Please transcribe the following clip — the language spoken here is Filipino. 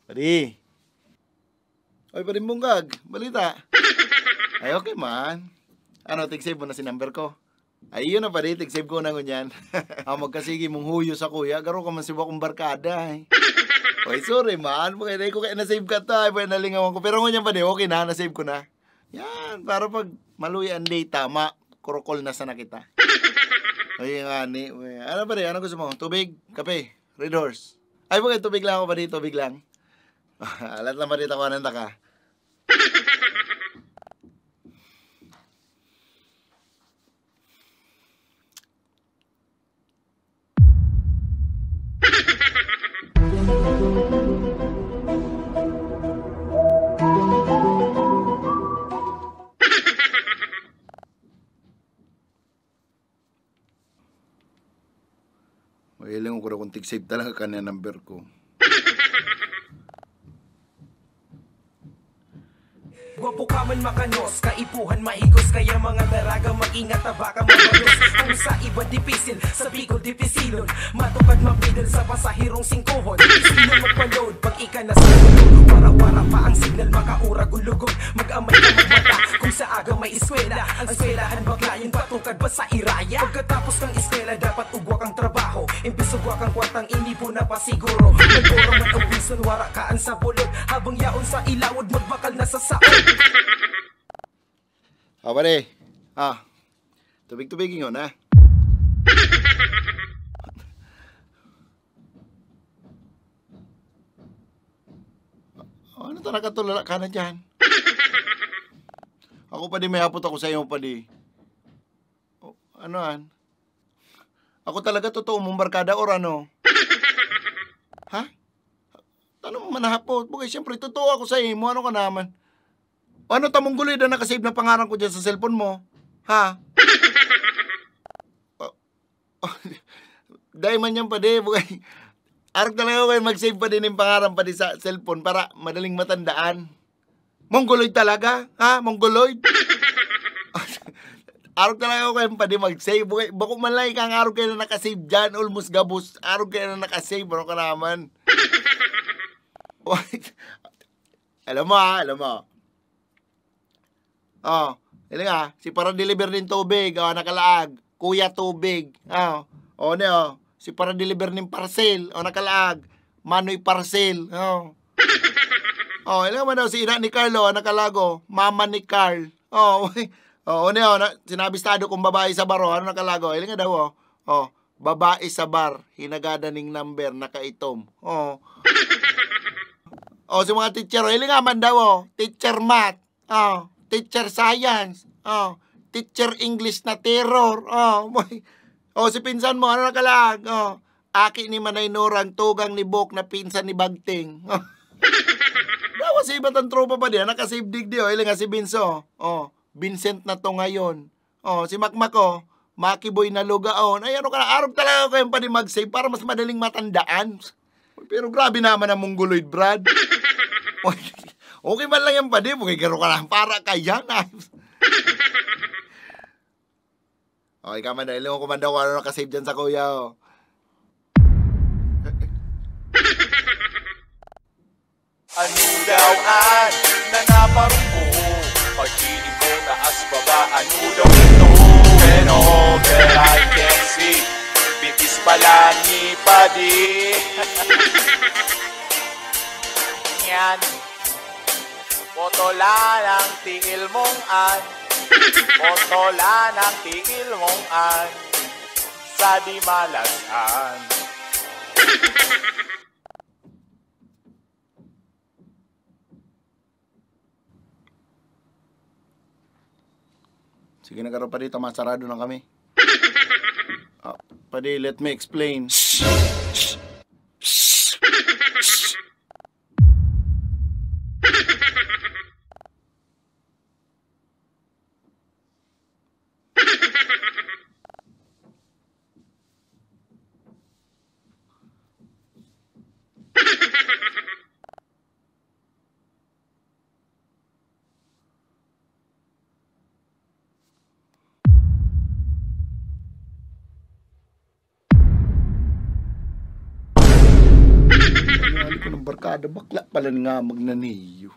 Padi. Oy, padi Bunggag. Balita. Ay, okay man. Ano, tig-save mo na si number ko? Ay, yun na padi. Tig-save ko na ngunyan. Magkasigi mong huyo sa kuya. Garo ka man siwa kong barkada eh. Oy, sorry man. Bakit ko kaya na-save ka ta. Ay, nalingawan ko. Pero ngunyan padi, okay na. Na-save ko na. Yan, para pag maluya ang data, kurokol na sana kita. Ay, nga ni. Ano padi? Ano gusto mo? Tubig? Kape? Red Horse? Ay, bakit tubig lang ako padi? Tubig lang. Alat lang padi takuanan ta ka. Ilang ko na kung tig-save talaga ka na number ko. Gwapo ka man makanos, kaipuhan maigos. Kaya mga daraga mag-ingat na baka mabalos. Kung sa iba dipisil, sa Bicol dipisilon. Matukad mapidal sa pasahirong singkuhon. Sino magpa-load pag ika na sa tulog. Wara-wara pa ang signal, makaurag ulugog. Mag-amay ka magmata kung sa aga may eskwela. Ang eskwelahan bagla yung patukad ba sa iraya. Pagkatapos ng eskwela dapat ugwak ang trabaho. Imbis ugwak ang kwartang inipo na pa siguro. Magpuro man ang wison, wara kaan sa bulod. Habang yaon sa ilawod, magbakal na sa saon. Pare. Tubig-tubig yun, ha? Ano ito nakatulala ka na dyan? Ako pa di may hapot ako sa iyo pa di. Anoan? Ako talaga totoo mong barkada or ano? Ha? Ano mo manahapot? Bukay siyempre totoo ako sa iyo. Ano ka naman? Ano tamong guloy na nakasave na pangalan ko dyan sa cellphone mo? Ha? Dahil man yan pa di. Bukay. Arag talaga ko kayo mag-save pa din yung pangalan pa di sa cellphone para madaling matandaan. Mongoloid talaga? Ha? Mongoloid? Arog talaga ko kayo pa di mag-save. Bako man lang ikang arog kayo na nakasave dyan. Almost gabos. Arog kayo na nakasave. Ano ka naman? Alam mo ha? Alam mo. Hindi nga. Si para deliver din tubig. Nakalaag. Kuya tubig. Si para deliver ng parcel. Nakalaag. Manoy parcel. Hindi nga man daw si ina ni Carlo. Nakalago. Mama ni Carl. Sinabi estado kong babae sa baro. Ano nakalago? Hindi nga daw. Babae sa bar. Hinagada ning number. Nakaitom. Si mga teacher. Hindi nga man daw. Teacher math. Teacher science. Teacher English na terror. Si pinsan mo, ano nakalag? Aki ni Manay Norang, tugang ni Bok na pinsan ni Bagting. Dawa si iba't ang tropa pa diyan, nakasave digdi. Ilang nga si Binso. Vincent na to ngayon. Si Makmak, Maki Boy na lugaon. Ay, ano ka na, arog talaga kayo pa di mag-save para mas madaling matandaan. Pero grabe naman ang mongoloid, Brad. Okay man lang yan pa di, bukay garo ka lang para kaya na. Okay ka man, dahil ko kumanda ko ano nakasave dyan sa kuya. Ano daw an na naparumpo? Pag-inig ko taas baba, ano daw ito? And all that I can see, bitis pala ni Padi. Yan, botola ng tiil mong an. Botola ng tiil mong an. Sa di malasan. Sige na karo pa dito, masarado na kami. Padi, let me explain. barkada bakla pala nga magnaniyo.